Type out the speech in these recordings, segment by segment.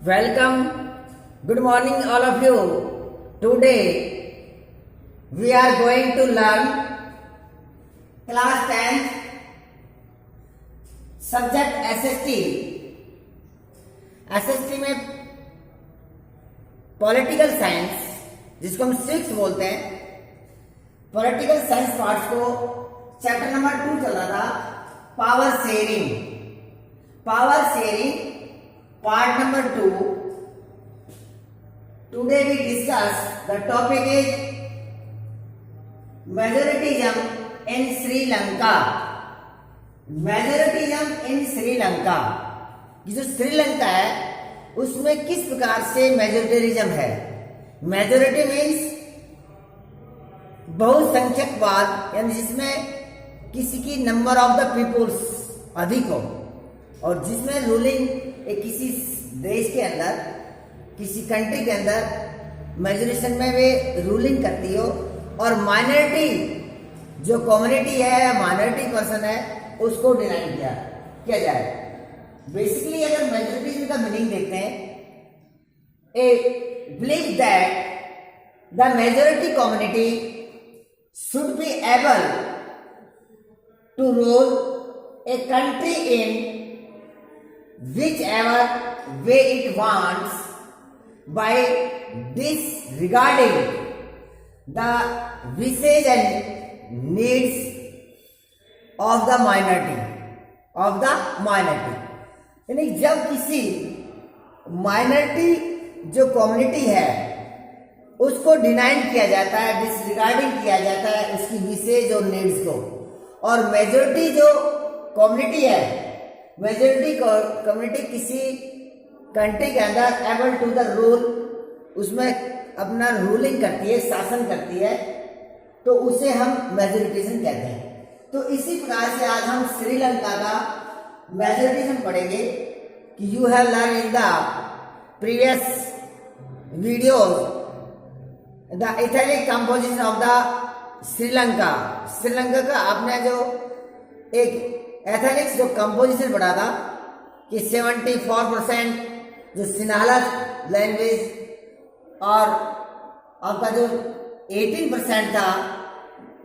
Welcome. Good morning, all of you. Today we are going to learn class 10th subject SST. SST में political science, जिसको हम six बोलते हैं, political science parts को chapter number 2 चल रहा था, power sharing part number 2. Today we discuss the topic is majoritism in Sri Lanka. Majoritism in Sri Lanka. जो श्रीलंका है उसमें किस प्रकार से मेजोरिटिज्म है. मेजोरिटी मीन्स बहुसंख्यकवाद, यानी जिसमें किसी की नंबर ऑफ द पीपुल्स अधिक हो और जिसमें रूलिंग किसी देश के अंदर, किसी कंट्री के अंदर मेजोरिटी में वे रूलिंग करती हो, और माइनॉरिटी जो कम्युनिटी है, माइनॉरिटी पर्सन है, उसको डिनाई किया जाए. बेसिकली अगर मेजोरिटी का मीनिंग देखते हैं, a believe that the majority community should be able to rule a country in whichever way it wants by disregarding the wishes and needs of the minority. यानी जब किसी minority जो community है उसको deny किया जाता है, डिसरिगार्डिंग किया जाता है उसकी विशेष और नीड्स को, और मेजोरिटी जो कम्युनिटी है, मेजोरिटी कम्युनिटी किसी कंट्री के अंदर एबल टू द रूल, उसमें अपना रूलिंग करती है, शासन करती है, तो उसे हम मेजोरिटिज्म कहते हैं. तो इसी प्रकार से आज हम श्रीलंका का मेजोरिटिज्म पढ़ेंगे कि you have learn in the previous videos the ethnic composition of the Sri Lanka. Sri Lanka का आपने जो एक एथेनिक्स जो कंपोजिशन पढ़ा था कि 74% जो सिन्हाला लैंग्वेज और आपका जो 18% था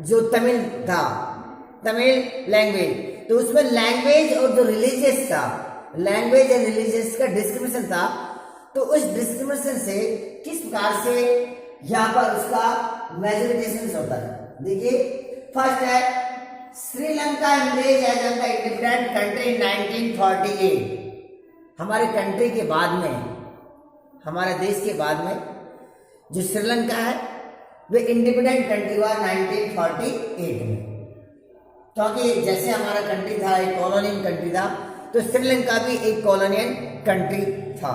जो तमिल था, तमिल लैंग्वेज, तो उसमें लैंग्वेज और जो रिलीजियस था, लैंग्वेज एंड रिलीजियस का डिस्क्रिमिनेशन था. तो उस डिस्क्रिमिनेशन से किस प्रकार से यहाँ पर उसका मेजोरिटेशन होता है. देखिए, फर्स्ट है Sri Lanka emerge as an independent country in 1948. हमारे कंट्री के बाद में, हमारे देश के बाद में जो श्रीलंका है वे इंडिपेंडेंट कंट्री हुआ 1948 में. क्योंकि जैसे हमारा कंट्री था एक कॉलोनियल कंट्री था, तो श्रीलंका भी एक कॉलोनियल कंट्री था.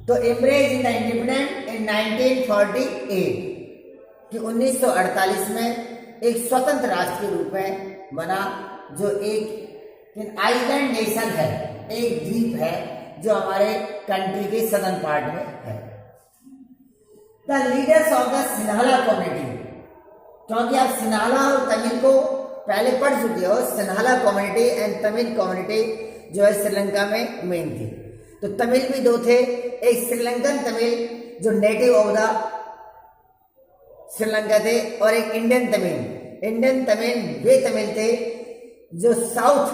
तो एमरेज इन द इंडिपेंडेंट इन 1948 कि 1948 में एक स्वतंत्र राष्ट्र के रूप में बना, जो एक आइलैंड नेशन है, एक द्वीप है जो हमारे कंट्री के सदर्न पार्ट में है. The leaders of the Sinhala community, क्योंकि आप सिन्हाला और तमिल को पहले पढ़ चुके हो, Sinhala community and Tamil community जो है श्रीलंका में मेन थी. तो तमिल भी दो थे, एक श्रीलंकन तमिल जो नेटिव ऑफ द श्रीलंका थे, और एक इंडियन तमिल. इंडियन तमिल वे तमिल थे जो साउथ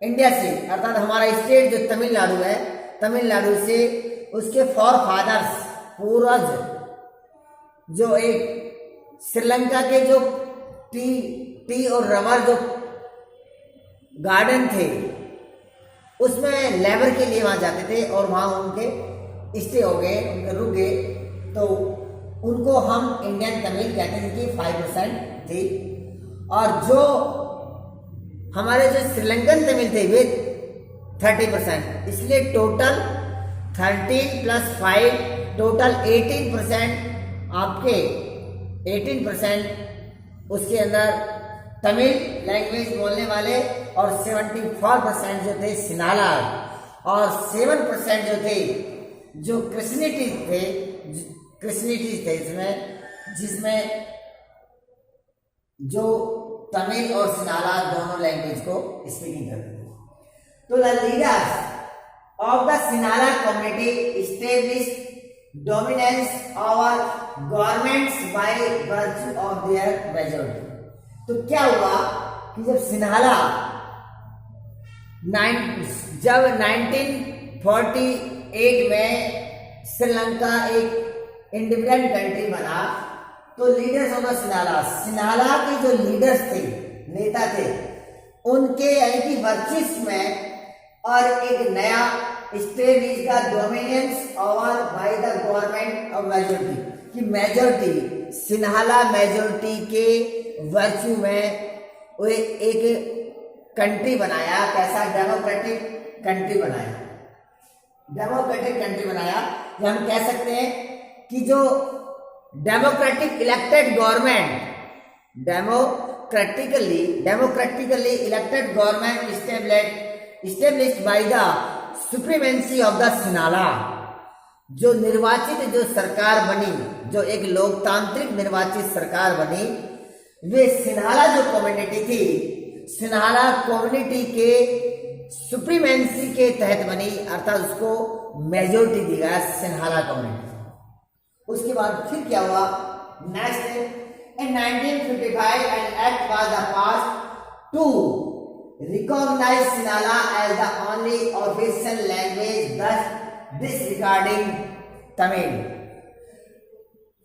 इंडिया से, अर्थात हमारा स्टेट जो तमिलनाडु है, तमिलनाडु से उसके फॉर फादर्स, पूर्वज, जो एक श्रीलंका के जो टी और रबर जो गार्डन थे उसमें लेबर के लिए वहां जाते थे और वहां उनके स्टे हो गए, उनके रुक गए, तो उनको हम इंडियन तमिल कहते थे कि 5% थी. और जो हमारे जो श्रीलंकन तमिल थे वे 30%, इसलिए टोटल 13 + 5 टोटल 18%. आपके 18% उसके अंदर तमिल लैंग्वेज बोलने वाले, और 74% जो थे सिन्हाला, और 7% जो थे जो क्रिश्चियनिटी थे इसमें, जिसमें जो तमिल और सिन्हाला दोनों लैंग्वेज को स्पीकिंग करते थे. तो the leaders of the Sinhala community established dominance over governments by virtue of their majority. तो क्या हुआ कि जब सिन्हाला जब 1948 में श्रीलंका एक इंडिपेंडेंट कंट्री बना, तो लीडर्स ऑफ द सिन्हाला के जो लीडर्स थे, नेता थे, उनके यानी कि वर्चस्व में और एक नया establish the dominance over by the government of majority की मेजोरिटी सिन्हाला मेजोरिटी के वर्च्यू में वो एक कंट्री बनाया। कैसा? डेमोक्रेटिक कंट्री बनाया। डेमोक्रेटिक कंट्री बनाया, हम कह सकते हैं कि जो democratic elected government democratically elected government established by the supremacy of the Sinhala, जो निर्वाचित जो सरकार बनी, जो एक लोकतांत्रिक निर्वाचित सरकार बनी, वे सिन्हाला जो कम्युनिटी थी, सिन्हाला कम्युनिटी के सुप्रीमेंसी के तहत बनी, अर्थात उसको मेजोरिटी दी गया सिन्हाला कम्युनिटी। उसके बाद फिर क्या हुआ? Next in 1955 an act was passed to recognize Sinhala as the only official language, thus disregarding Tamil।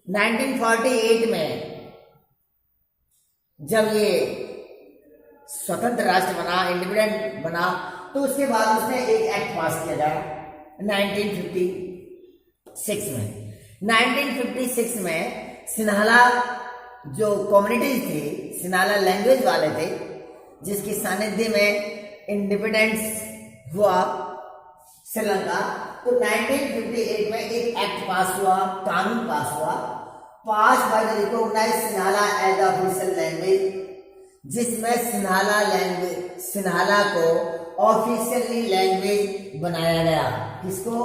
1948 में जब ये स्वतंत्र राष्ट्र बना, इंडिपेंडेंट बना, तो उसके बाद उसने एक एक्ट पास किया गया 1956 में। 1956 में सिन्हाला जो कम्युनिटीज थी, सिन्हाला लैंग्वेज वाले थे, जिसकी सानिध्य में इंडिपेंडेंस हुआ श्रीलंका, तो 1958 में एक एक्ट पास हुआ, कानून पास हुआ, pass by the recognise Sinhala as the official language, जिसमें सिन्हाला को ऑफिशियली लैंग्वेज बनाया गया। किसको?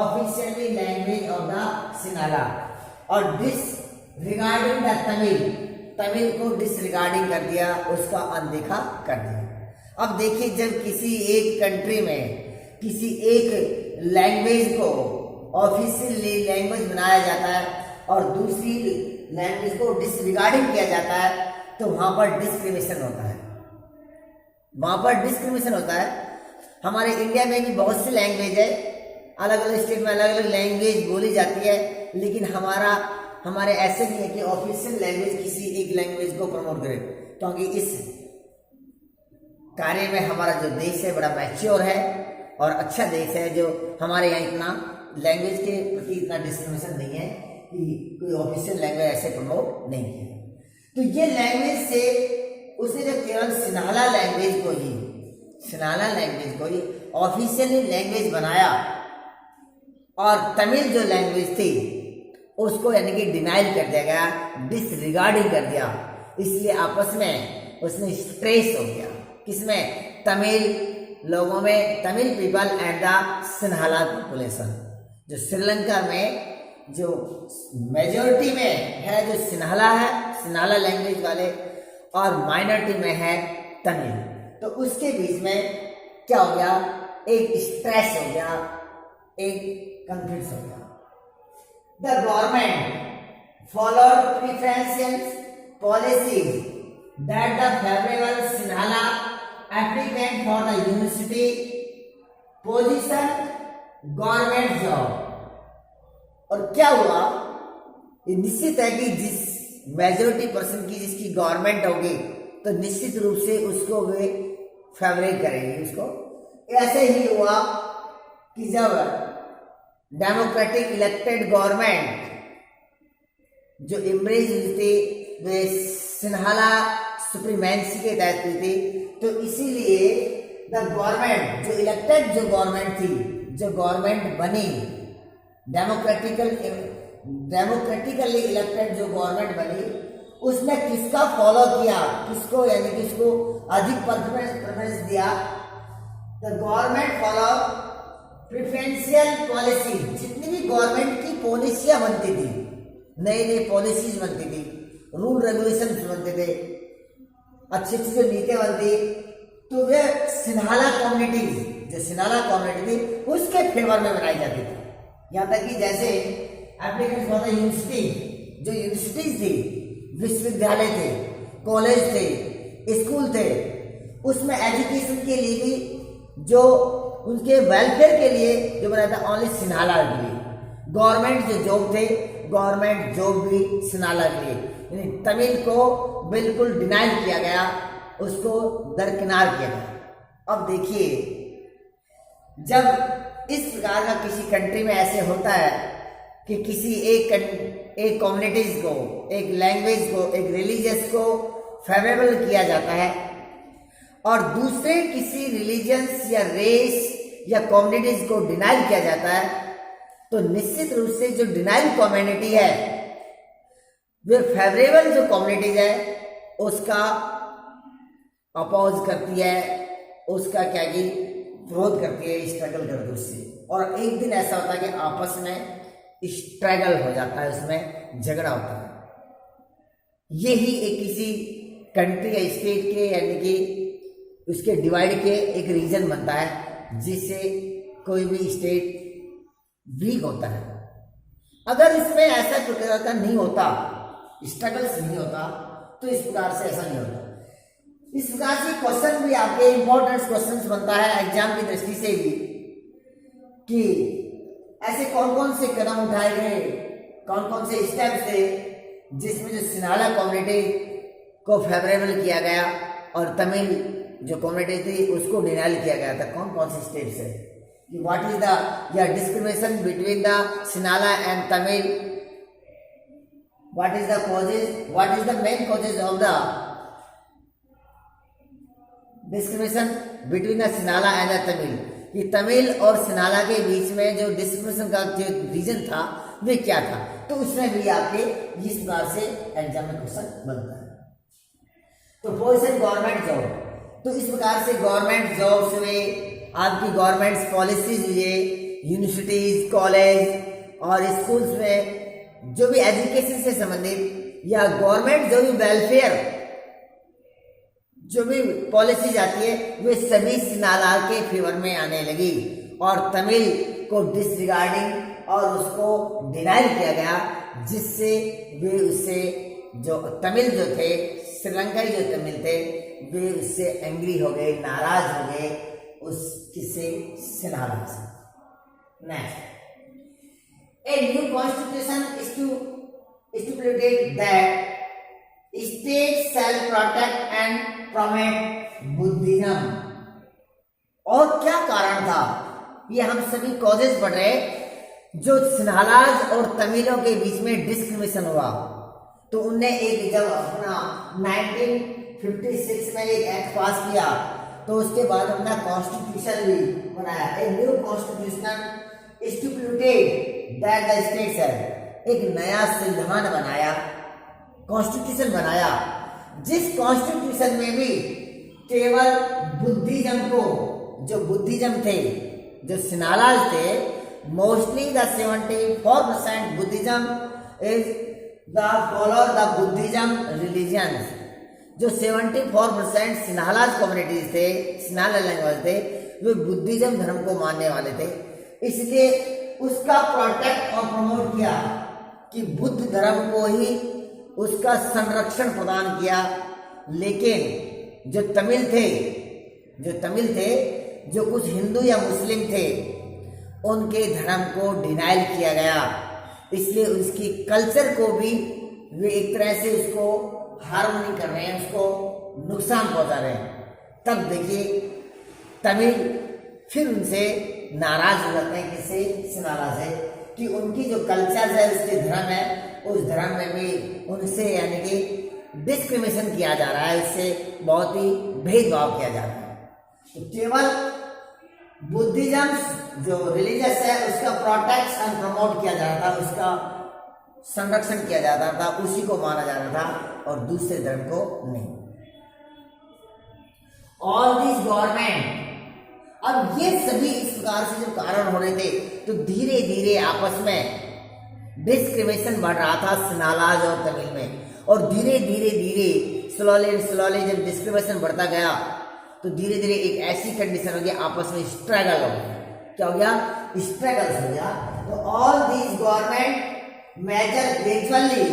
Officially language of the Sinhala. और रिगार्डिंग द तमिल को डिसरिगार्डिंग कर दिया, उसका अनदेखा कर दिया। अब देखिए, जब किसी एक कंट्री में किसी एक लैंग्वेज को ऑफिशियली लैंग्वेज बनाया जाता है और दूसरी लैंग्वेज को डिसरिगार्डिंग किया जाता है, तो वहां पर डिस्क्रिमिनेशन होता है। हमारे इंडिया में भी बहुत सी लैंग्वेज है, अलग अलग स्टेट में अलग अलग लैंग्वेज बोली जाती है, लेकिन हमारे ऐसे नहीं है कि ऑफिशियल लैंग्वेज किसी एक लैंग्वेज को प्रमोट करे, क्योंकि इस कार्य में हमारा जो देश है बड़ा मैच्योर है और अच्छा देश है, जो हमारे यहाँ इतना लैंग्वेज के प्रति इतना डिस्क्रिमिनेशन नहीं है कि कोई ऑफिशियल लैंग्वेज ऐसे प्रमोट नहीं किया। तो ये लैंग्वेज से उसने जब केवल सिन्हाला लैंग्वेज को ही ऑफिशियली लैंग्वेज बनाया और तमिल जो लैंग्वेज थी उसको यानी कि डिनाइल कर दिया गया, डिसरिगार्डिंग कर दिया, इसलिए आपस में उसमें स्ट्रेस हो गया। किसमें? तमिल लोगों में, Tamil people and the Sinhala population. जो श्रीलंका में जो मेजॉरिटी में है जो सिन्हाला है, सिन्हाला लैंग्वेज वाले, और माइनॉरिटी में है तमिल, तो उसके बीच में क्या हो गया? एक स्ट्रेस हो गया, एक कॉन्फ्लिक्ट हो गया। The government followed preferential policies that the favorable Sinhala applicant for the university position government job। और क्या हुआ? ये निश्चित है कि जिस मेजोरिटी पर्सन की जिसकी गवर्नमेंट होगी, तो निश्चित रूप से उसको वे फेवरेट करेंगे उसको। ऐसे ही हुआ कि जब डेमोक्रेटिक इलेक्टेड गवर्नमेंट जो इमरेज हुई थी, वे सिन्हाला सुप्रीमेंसी के तहत हुई थी, तो इसीलिए द गवर्नमेंट जो इलेक्टेड जो गवर्नमेंट थी, जो गवर्नमेंट बनी, डेमोक्रेटिकली इलेक्टेड जो गवर्नमेंट बनी, उसने किसका फॉलो किया? किसको? यानी कि उसको अधिक प्रेफरेंस दिया। The government follow preferential policy. जितनी भी गवर्नमेंट की पॉलिसियां बनती थी, नई नई पॉलिसीज बनती थी, रूल रेगुलेशन बनते थे, अच्छी अच्छी जो नीतियां बनती, तो वे सिन्हाला कम्युनिटीज, जो जो सिनाला कम्युनिटी थी उसके फेवर में बनाई जाती थी। यहाँ तक कि जैसे एप्लीकेंट्स होता यूनिवर्सिटी, जो यूनिवर्सिटीज थी, विश्वविद्यालय थे, कॉलेज थे, स्कूल थे, उसमें एजुकेशन के लिए भी जो उनके वेलफेयर के लिए जो बनाया था ओनली सिनाला के लिए। गवर्नमेंट जो जॉब थे, गवर्नमेंट जॉब भी सिनाला के लिए, यानी तमिल को बिल्कुल डिनाई किया गया, उसको दरकिनार किया गया। अब देखिए, जब इस प्रकार का किसी कंट्री में ऐसे होता है कि किसी एक कम्युनिटीज को, एक लैंग्वेज को, एक रिलीजियस को फेवरेबल किया जाता है और दूसरे किसी रिलीजियंस या रेस या कम्युनिटीज को डिनाई किया जाता है, तो निश्चित रूप से जो डिनाइल कम्युनिटी है वे फेवरेबल जो कम्युनिटीज है उसका अपोज करती है, उसका क्या कि विरोध करती है, स्ट्रगल करती है उससे। और एक दिन ऐसा होता है कि आपस में स्ट्रगल हो जाता है, उसमें झगड़ा होता है। यही एक किसी कंट्री या स्टेट के यानी कि उसके डिवाइड के एक रीजन बनता है, जिससे कोई भी स्टेट वीक होता है। अगर इसमें ऐसा प्रकार का नहीं होता, स्ट्रगल्स नहीं होता, तो इस प्रकार से ऐसा नहीं होता। इस प्रकार से क्वेश्चन भी आपके इंपॉर्टेंट क्वेश्चंस बनता है एग्जाम की दृष्टि से भी, कि ऐसे कौन कौन से कदम उठाए गए, कौन कौन से स्टेप्स थे जिसमें जो सिनाला कम्युनिटी को फेवरेबल किया गया और तमिल जो कम्युनिटी थी उसको डिनाइल किया गया था। कौन कौन से स्टेप्स है, what is the discrimination between the Sinhala and Tamil, what is the causes, what is the main causes of the discrimination between the Sinhala and the Tamil, कि तमिल और सिनाला के बीच में जो डिस्क्रिमिनेशन का जो रीजन था वे क्या था। तो उसमें भी आपके इस प्रकार से एग्जाम में क्वेश्चन बनता है। तो पोजीशन गवर्नमेंट जॉब, तो इस प्रकार से गवर्नमेंट जॉब्स में आपकी गवर्नमेंट पॉलिसीज हुए, यूनिवर्सिटीज, कॉलेज और स्कूल्स में जो भी एजुकेशन से संबंधित या गवर्नमेंट जो भी वेलफेयर जो भी पॉलिसीज आती है वे सभी सिनाला के फेवर में आने लगी और तमिल को डिसरिगार्डिंग और उसको डिनाई किया गया, जिससे वे उससे जो तमिल जो थे, श्रीलंकाई जो तमिल थे, वे उससे एंग्री हो गए, नाराज हो गए उस किससे, सिनाला से। Next, a new constitution stipulated that states shall protect and promote Buddhism. और क्या कारण था, ये हम सभी कॉजेज पढ़ रहे, जो सिन्हालाज और तमिलों के बीच में डिस्क्रिमिनेशन हुआ, तो उनने एक जब अपना 1956 में एक एक्ट पास किया, तो उसके बाद अपना कॉन्स्टिट्यूशन भी बनाया। A new constitution stipulated that the states है, एक नया संविधान बनाया, कॉन्स्टिट्यूशन बनाया, जिस कॉन्स्टिट्यूशन में भी केवल बुद्धिज्म को, जो बुद्धिज्म थे, जो सिन्हालाज थे, mostly the 74% Buddhism is the follow the Buddhism religions, जो 74% सिन्हालाज कम्युनिटीज थे, सिन्हाला लैंग्वेज थे, वे बुद्धिज्म धर्म को मानने वाले थे। इसलिए उसका प्रोटेक्ट और प्रमोट किया कि बुद्ध धर्म को ही उसका संरक्षण प्रदान किया। लेकिन जो तमिल थे, जो कुछ हिंदू या मुस्लिम थे, उनके धर्म को डिनाइल किया गया। इसलिए उसकी कल्चर को भी वे एक तरह से उसको हार्म नहीं कर रहे हैं, उसको नुकसान पहुंचा रहे हैं। तब देखिए तमिल फिर उनसे नाराज हो जाते हैं, किससे, सिन्हाला से, कि उनकी जो कल्चर है, उसके धर्म है, उस धर्म में भी उनसे यानी कि डिस्क्रिमिनेशन किया जा रहा है, उससे बहुत ही भेदभाव किया जा रहा है। तो केवल बुद्धिज्म जो रिलीजियस है उसका प्रोटेक्ट एंड प्रमोट किया जा रहा था, उसका संरक्षण किया जाता था, उसी को माना जा रहा था और दूसरे धर्म को नहीं। ऑल दिस गवर्नमेंट, अब ये सभी इस प्रकार से जो कारण हो रहे थे, तो धीरे धीरे आपस में डिस्क्रिमिनेशन बढ़ रहा था सिन्हालाज और तमिल में, और धीरे धीरे स्लोली जब डिस्क्रिमिनेशन बढ़ता गया तो धीरे धीरे एक ऐसी कंडीशन हो गई, आपस में स्ट्रगल हो गया। क्या हो गया? स्ट्रगल हो गया। तो all these government major gradually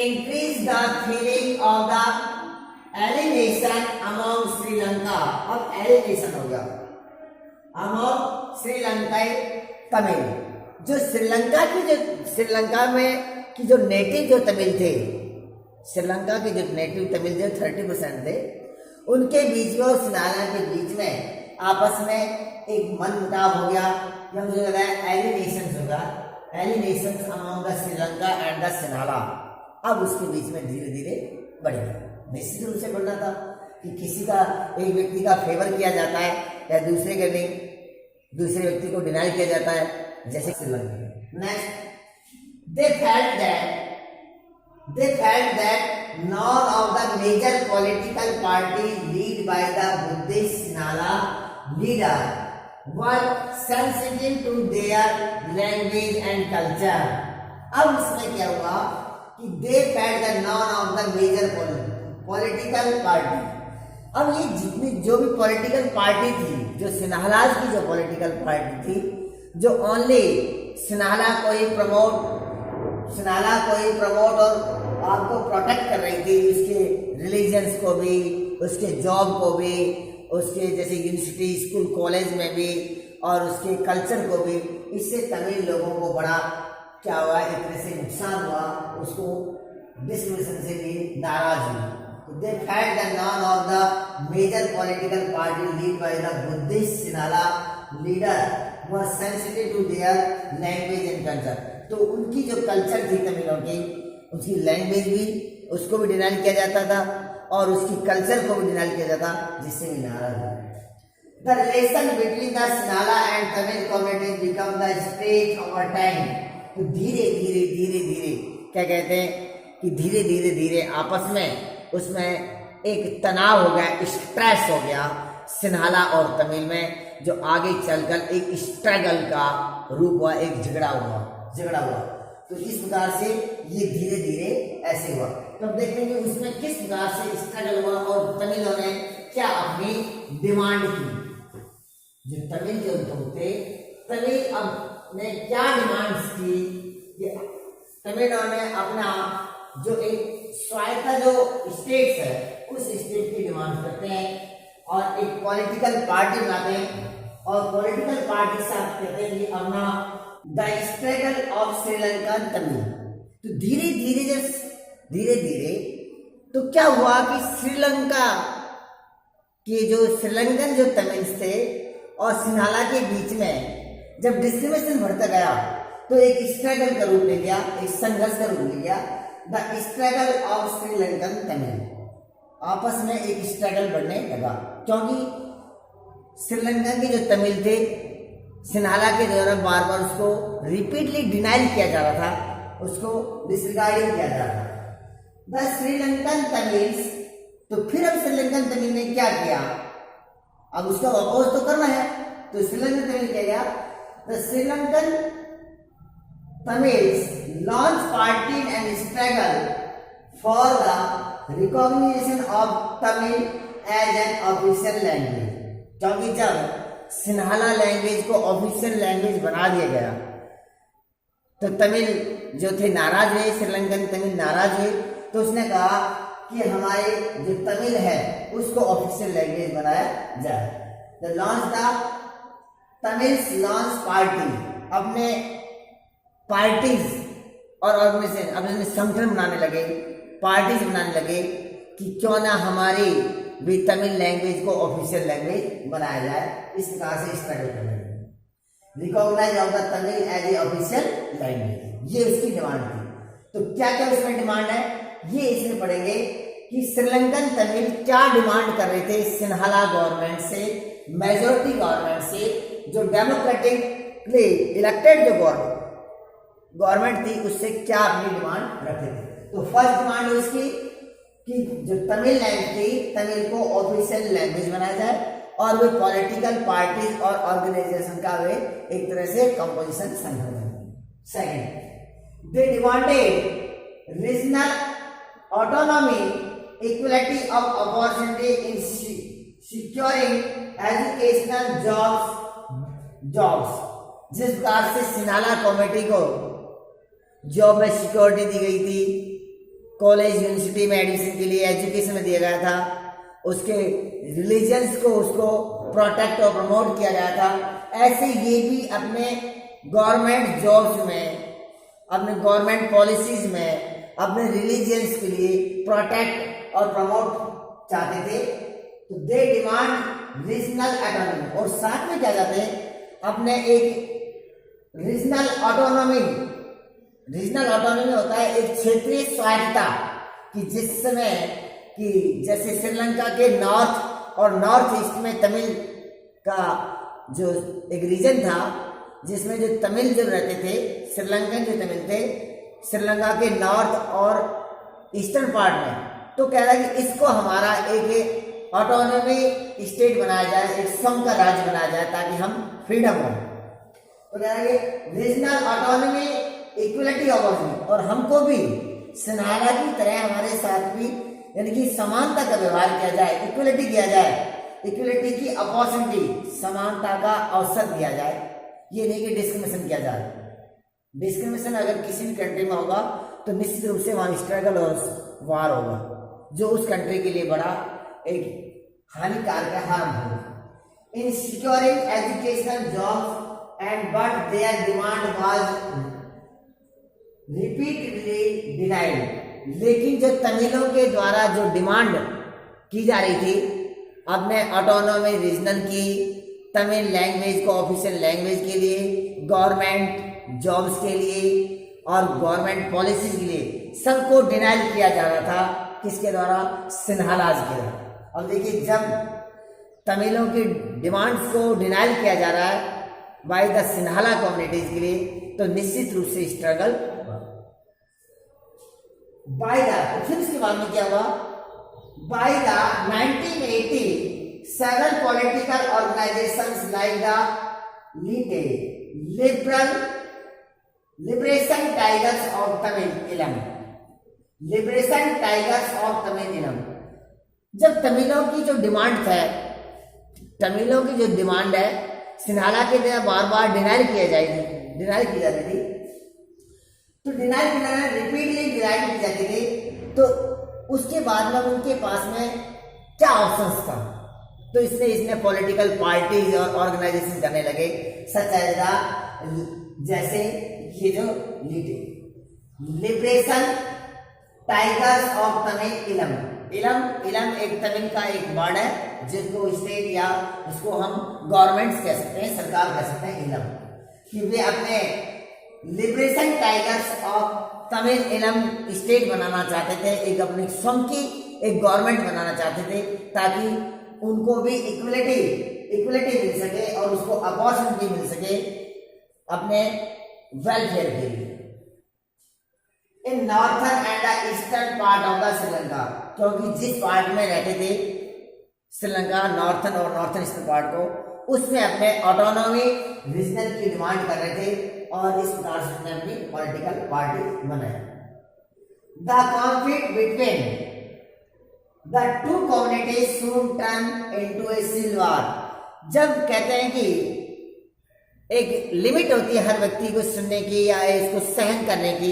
increase the feeling of the alienation among Sri Lanka. अब एलिनेशन हो गया अमॉन्ग श्रीलंकाई तमिल। जो श्रीलंका में की जो नेटिव जो तमिल थे, श्रीलंका के जो नेटिव तमिल जो 30% थे, उनके बीच में और सिनाला के बीच में आपस में एक मन मुटाव हो गया, या मुझे लग रहा है एलिनेशन होगा, alienation among the Sri Lanka and the Sinhala. अब उसके बीच में धीरे धीरे बढ़ेगा। निश्चित रूप से बढ़ना था कि किसी का, एक व्यक्ति का फेवर किया जाता है या दूसरे के नहीं, दूसरे व्यक्ति को डिनाई किया जाता है, जैसे Sri Lanka. Next, they felt that none of the major political parties led by the Buddhist Sinhala leader were sensitive to their language and culture. अब इसमें क्या हुआ कि they felt that none of the major political party, अब ये जितनी जो भी पॉलिटिकल पार्टी थी, जो सिन्हालाज की जो पॉलिटिकल पार्टी थी, जो ओनली सिन्हाला को ही प्रमोट और आपको प्रोटेक्ट कर रही थी, उसके रिलीजन्स को भी, उसके जॉब को भी, उसके जैसे यूनिवर्सिटी, स्कूल, कॉलेज में भी, और उसके कल्चर को भी। इससे तमिल लोगों को बड़ा क्या हुआ, एक तरह से नुकसान हुआ, उसको डिस्क्रिमिनेशन से भी नाराज हुई। They felt that none of the major political parties led by the Buddhist Sinhala leader were sensitive to their language and culture. तो उनकी जो कल्चर थी तमिलों की, उसकी लैंग्वेज भी, उसको भी डिनाई किया जाता था और उसकी कल्चर को भी डिनाई किया जाता, जिससे भी नाराज हुआ। The relation between the Sinhala and Tamil communities become the stage of a time. तो धीरे धीरे क्या कहते हैं कि धीरे धीरे आपस में उसमें एक तनाव हो गया, स्ट्रेस हो गया सिन्हाला और तमिल में, जो आगे चलकर एक स्ट्रगल का रूप हुआ, एक झगड़ा हुआ। तो इस प्रकार से ये धीरे धीरे ऐसे हुआ। तो अब देखेंगे उसमें किस प्रकार से स्ट्रगल हुआ और तमिलों ने क्या अपनी डिमांड की। जो तमिल जो लोग थे, तमिल अब ने क्या डिमांड्स की, तमिलों ने अपना जो एक स्वायत्ता जो स्टेट्स है, उस स्टेट की डिमांड करते हैं और एक पॉलिटिकल पार्टी बनाते हैं, और पॉलिटिकल पार्टी साथ कहते हैं कि अपना the struggle of Sri Lankan Tamil. तो धीरे धीरे तो क्या हुआ कि श्रीलंका के जो श्रीलंकन जो तमिल्स थे और सिन्हाला के बीच में जब डिस्क्रिमिनेशन बढ़ता गया, तो एक स्ट्रगल का रूप ले गया, एक संघर्ष का रूप ले गया। The struggle of Sri Lankan Tamil, आपस में एक स्ट्रगल बढ़ने लगा, क्योंकि श्रीलंका के जो तमिल थे, सिन्हाला के द्वारा बार बार उसको रिपीटली डिनाई किया जा रहा था, उसको डिसरिगार्डिंग किया जा रहा था। द श्रीलंकन तमिल्स, तो फिर अब श्रीलंकन तमिल ने क्या किया, अब उसका अपोज तो करना है, तो श्रीलंकन तमिल क्या किया, the Sri Lankan Tamils launch party and struggle for the recognition of Tamil as an official language. क्योंकि जब सिन्हाला लैंग्वेज को ऑफिशियल लैंग्वेज बना दिया गया, तो तमिल जो थे नाराज हुए, श्रीलंकन तमिल नाराज हुए। तो उसने कहा कि हमारे जो तमिल है उसको ऑफिशियल लैंग्वेज बनाया जाए। The launch the Tamils launch party, अपने पार्टीज और ऑर्गेनाइजेशन अपने संगठन बनाने लगे, पार्टीज बनाने लगे कि क्यों ना हमारी भी तमिल लैंग्वेज को ऑफिशियल लैंग्वेज बनाया जाए। इस प्रकार से स्ट्रगल करने लगे। Recognise of the Tamil as a official language, ये उसकी डिमांड थी। तो क्या क्या उसमें डिमांड है, ये इसमें पढ़ेंगे कि श्रीलंकन तमिल क्या डिमांड कर रहे थे सिन्हाला गवर्नमेंट से, मेजोरिटी गवर्नमेंट से, जो डेमोक्रेटिकली इलेक्टेड जो गवर्नमेंट थी, उससे क्या अपनी डिमांड रखते थे। तो फर्स्ट डिमांड उसकी कि जो तमिल लैंग्वेज थी, तमिल को ऑफिशियल लैंग्वेज बनाया जाए और वे पॉलिटिकल पार्टीज और ऑर्गेनाइजेशन का वे एक तरह से कंपोजिशन संगठन। Second, they demanded regional autonomy, equality of opportunity in securing educational jobs जिस प्रकार से सिन्हाला कमेटी को जॉब में सिक्योरिटी दी गई थी, कॉलेज यूनिवर्सिटी में एडमिशन के लिए एजुकेशन दिया गया था, उसके रिलीजन्स को उसको प्रोटेक्ट और प्रमोट किया गया था, ऐसे ये भी अपने गवर्नमेंट जॉब्स में, अपने गवर्नमेंट पॉलिसीज में अपने रिलीजियंस के लिए प्रोटेक्ट और प्रमोट चाहते थे। तो दे डिमांड रीजनल ऑटोनॉमी, और साथ में क्या चाहते हैं, अपने एक रीजनल ऑटोनॉमी होता है एक क्षेत्रीय स्वायत्तता, कि जिसमें कि जैसे श्रीलंका के नॉर्थ और नॉर्थ ईस्ट में तमिल का जो एक रीजन था, जिसमें जो तमिल जो रहते थे, श्रीलंकन जो तमिल थे श्रीलंका के नॉर्थ और ईस्टर्न पार्ट में, तो कह रहा है कि इसको हमारा एक ऑटोनॉमी स्टेट बनाया जाए, एक संघ का राज्य बनाया जाए ताकि हम फ्रीडम हो। तो कह रहा है कि रीजनल ऑटोनॉमी, इक्वलिटी अपॉर्चुनिटी, और हमको भी सिन्हाला की तरह हमारे साथ भी यानी कि समानता का व्यवहार किया जाए, इक्वलिटी किया जाए, इक्वलिटी की अपॉर्चुनिटी, समानता का अवसर दिया जाए। ये नहीं कि डिस्क्रिमिनेशन किया जाए। डिस्क्रिमिनेशन अगर किसी भी कंट्री में होगा तो निश्चित रूप से वहां स्ट्रगल और वार होगा, जो उस कंट्री के लिए बड़ा एक हानिकारक हार्म होगा। In securing educational jobs and but their demand was repeatedly denied, लेकिन जो तमिलों के द्वारा जो डिमांड की जा रही थी अपने ऑटोनॉमी रीजनल की, तमिल लैंग्वेज को ऑफिशियल लैंग्वेज के लिए, गवर्नमेंट जॉब्स के लिए और गवर्नमेंट पॉलिसीज के लिए, सबको डिनाइल किया जा रहा था। किसके द्वारा? सिन्हालाज के द्वारा। अब देखिए, जब तमिलों की डिमांड्स को डिनाइल किया जा रहा है बाय द सिन्हाला कम्युनिटीज के लिए, तो निश्चित रूप से स्ट्रगल बाय द, फिर इसके बाद में क्या हुआ, by the 1980 several political organizations like the Liberation Tigers of Tamil Eelam, जब तमिलों की जो डिमांड है, तमिलों की जो डिमांड है सिन्हाला के द्वारा बार बार डिनाई की जाती थी, तो रिपीटली डिनाई की जाती थी, तो उसके बाद में उनके पास में क्या ऑप्शंस था, तो इसने पॉलिटिकल पार्टीज और ऑर्गेनाइजेशन करने लगे, सच जैसे ये जो लिबरेशन टाइगर्स ऑफ तमिल इलम एक तमिल का एक वर्ड है जिसको स्टेट या उसको हम गवर्नमेंट कह सकते हैं, सरकार कह सकते हैं, इलम, कि वे अपने लिबरेशन टाइगर्स ऑफ तमिल इलम स्टेट बनाना चाहते थे, एक अपनी स्वयं की एक गवर्नमेंट बनाना चाहते थे ताकि उनको भी इक्वलिटी मिल सके और उसको अपॉर्चुनिटी मिल सके अपने वेलफेयर के लिए। In northern and eastern part of the Sri Lanka, क्योंकि जिस पार्ट में रहते थे श्रीलंका, नॉर्थन और नॉर्थन ईस्टर्न पार्ट को, उसमें अपने ऑटोनॉमी रीजनल की डिमांड कर रहे थे और इस प्रकार से उसने अपनी पॉलिटिकल पार्टी बनाई। The conflict between The two communities soon turn into a civil war। जब कहते हैं कि एक लिमिट होती है हर व्यक्ति को सुनने की या इसको सहन करने की,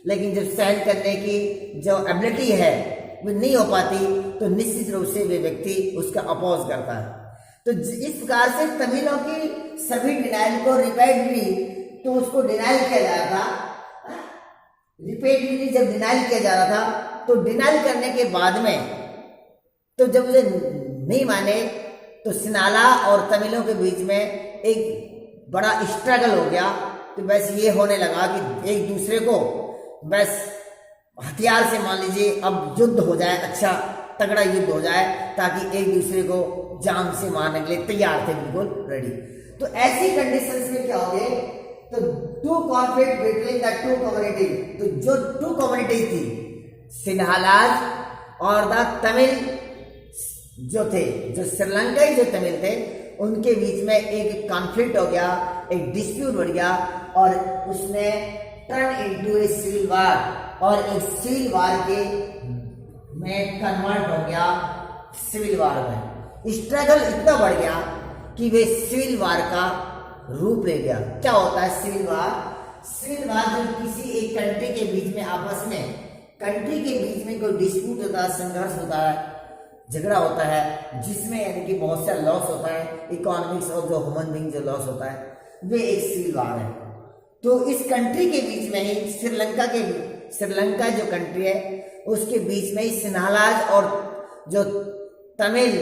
लेकिन जब सहन करने की जो एबिलिटी है वो नहीं हो पाती तो निश्चित रूप से वे व्यक्ति उसका अपोज करता है। तो इस प्रकार से तमिलों की सभी डिनाइल को रिपीटली, तो उसको डिनाइल किया जा रहा था, रिपीटली जब डिनाइल किया जा रहा था, तो डिनाइल करने के बाद में तो जब उसे नहीं माने तो सिन्हाला और तमिलों के बीच में एक बड़ा स्ट्रगल हो गया। तो बस ये होने लगा कि एक दूसरे को बस हथियार से, मान लीजिए अब युद्ध हो जाए, अच्छा तगड़ा युद्ध हो जाए, ताकि एक दूसरे को जान से मारने के लिए तैयार थे, बिल्कुल रेडी। तो ऐसी कंडीशंस में क्या हो गए, तो to conflict between the two community, तो जो टू कम्युनिटी थी सिन्हालाज और द तमिल जो थे, जो श्रीलंकाई जो तमिल थे, उनके बीच में एक कॉन्फ्लिक्ट हो गया, एक डिस्प्यूट बढ़ गया और उसने turn into a civil war, और एक सिविल वार के में कन्वर्ट हो गया सिविल वार में। स्ट्रगल इतना बढ़ गया कि वे सिविल वार का रूप ले गया। क्या होता है सिविल वार? सिविल वार जब किसी एक कंट्री के बीच में आपस में कंट्री के बीच में कोई डिस्प्यूट होता है, संघर्ष होता है, झगड़ा होता है, जिसमें यानी कि बहुत सारा लॉस होता है, इकोनॉमिक्स और जो ह्यूमन बीइंग जो लॉस होता है, वे एक सिविल वार है। तो इस कंट्री के बीच में ही श्रीलंका जो कंट्री है उसके बीच में ही सिन्हालाज और जो तमिल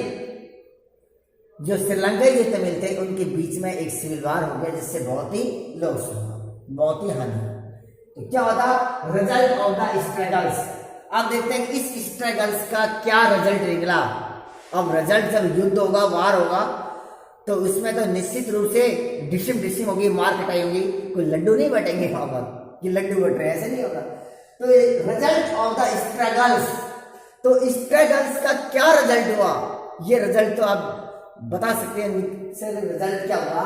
जो श्रीलंकाई जो तमिल थे उनके बीच में एक सिविल वार हो गया, जिससे बहुत ही लॉस हुआ, बहुत ही हानि। तो क्या होता रिजल्ट ऑफ द स्ट्रगल्स। अब देखते हैं इस स्ट्रगल्स का क्या रिजल्ट निकला। अब रिजल्ट जब युद्ध होगा, वार होगा, तो उसमें तो निश्चित रूप से डिसिम होगी, मार कटाई होगी, कोई लड्डू नहीं बटेंगे वहां पर कि लड्डू बट रहे, ऐसे नहीं होगा। तो रिजल्ट ऑफ द स्ट्रगल्स, तो स्ट्रगल्स का क्या रिजल्ट हुआ, ये रिजल्ट तो आप बता सकते हैं रिजल्ट क्या हुआ।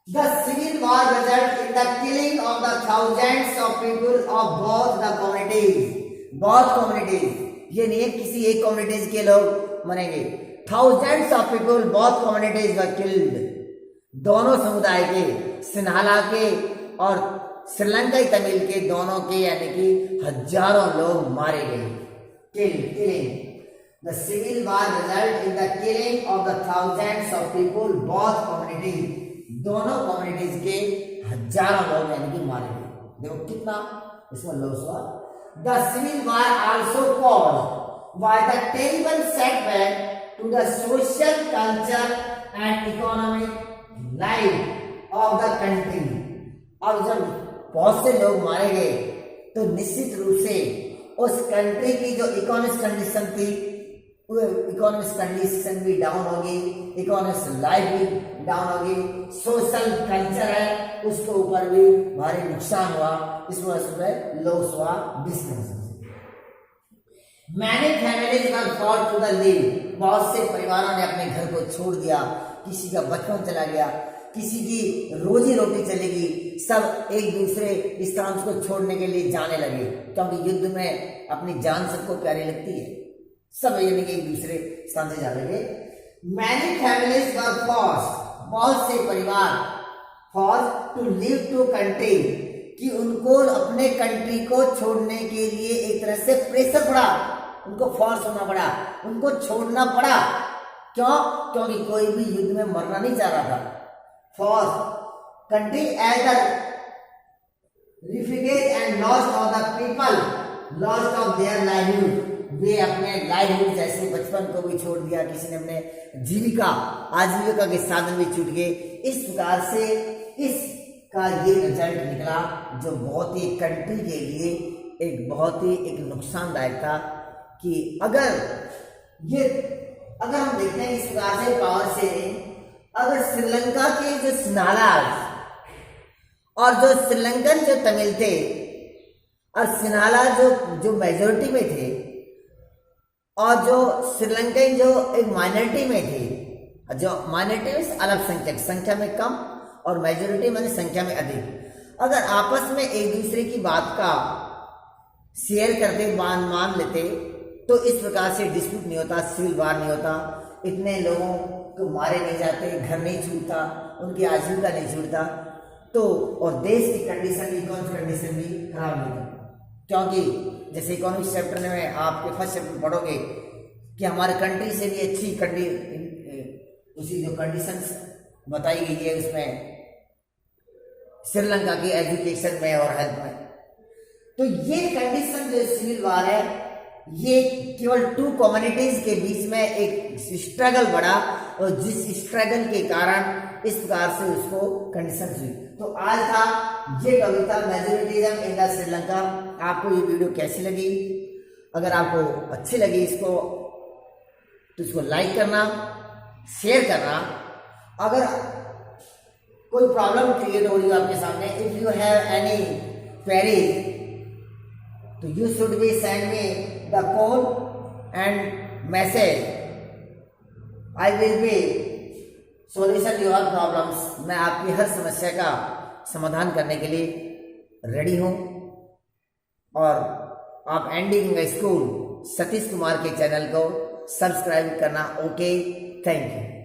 The civil war result in the killing of the thousands of people of both the communities, ये नहीं है किसी एक कम्युनिटीज के लोग मरेंगे, thousands of people both communities were killed, दोनों समुदाय के, सिन्हाला के और श्रीलंकाई तमिल के, दोनों के यानी कि हजारों लोग मारे गए। Killing the civil war result in the killing of the thousands of people both communities, दोनों कम्युनिटीज के हजारों लोग यानी कि मारे गए। देखो कितना इसमें लॉस हुआ। The civil war also caused by the terrible setback to the social, culture and economic life of the country। अब जब बहुत से लोग मारे गए तो निश्चित रूप से उस कंट्री की जो इकोनॉमिक कंडीशन थी, इकोनॉमिक कंडीशन भी डाउन होगी, इकोनॉमिक लाइफ भी डाउन होगी, सोशल कल्चर है उसके ऊपर भी भारी नुकसान हुआ, इस वजह से लॉस हुआ business. Many families were forced to the leave, बहुत से परिवारों ने अपने घर को छोड़ दिया, किसी का बचपन चला गया, किसी की रोजी रोटी चलेगी, सब एक दूसरे स्थान को छोड़ने के लिए जाने लगे, क्योंकि युद्ध में अपनी जान सबको प्यारी लगती है, सब यानी कि एक दूसरे स्थान से जाने लगे। मैनी फैमिलीज वर फोर्स्ड, बहुत से परिवार forced to leave to country, कि उनको अपने कंट्री को छोड़ने के लिए एक तरह से प्रेशर पड़ा, उनको फोर्स होना पड़ा, उनको छोड़ना पड़ा। क्यों? क्योंकि कोई भी युद्ध में मरना नहीं चाह रहा था। Force country as the refugees and lost of the people lost of their livelihood, वे अपने लाइवलीहुड जैसे बचपन को भी छोड़ दिया, किसी ने अपने जीविका आजीविका के साधन भी छूट गए। इस प्रकार से इसका ये रिजल्ट निकला जो बहुत ही कंट्री के लिए एक बहुत ही एक नुकसानदायक था, कि अगर हम देखते हैं इस प्रकार से पावर से, अगर श्रीलंका के जो सिन्हालाज और जो श्रीलंकन जो तमिल थे और सिन्हाला जो मेजोरिटी में थे और जो श्रीलंकन जो एक माइनॉरिटी में थे, जो माइनॉरिटी में अल्पसंख्यक, संख्या में कम और मेजोरिटी माने संख्या में अधिक, अगर आपस में एक दूसरे की बात का शेयर करते, मान लेते, तो इस प्रकार से डिस्प्यूट नहीं होता, सिविल वार नहीं होता, इतने लोगों को मारे नहीं जाते, घर नहीं छूटता, उनकी आजीविका नहीं छूटता, तो और देश की कंडीशन, इकोनॉमिक कंडीशन भी खराब नहीं होती। क्योंकि जैसे इकोनॉमिक चैप्टर में आपके फर्स्ट चैप्टर पढ़ोगे कि हमारे कंट्री से भी अच्छी उसी जो कंडीशंस बताई गई है उसमें श्रीलंका की एजुकेशन में और हेल्थ में, तो ये कंडीशन जो सिविल वार है, ये केवल टू कम्युनिटीज के बीच में एक स्ट्रगल बढ़ा और जिस स्ट्रगल के कारण इस प्रकार से उसको कंडीशन हुई। तो आज था ये कविता मेजोरिटिज्म इन द श्रीलंका। आपको ये वीडियो कैसी लगी? अगर आपको अच्छी लगी तो इसको लाइक करना, शेयर करना। अगर कोई प्रॉब्लम क्रिएट हो रही है आपके सामने, if you have any query, तो you should be send me the code and message, I will be solution your problems. मैं आपकी हर समस्या का समाधान करने के लिए रेडी हूं। और आप एंडिंग स्कूल सतीश कुमार के चैनल को सब्सक्राइब करना ओके। Thank you.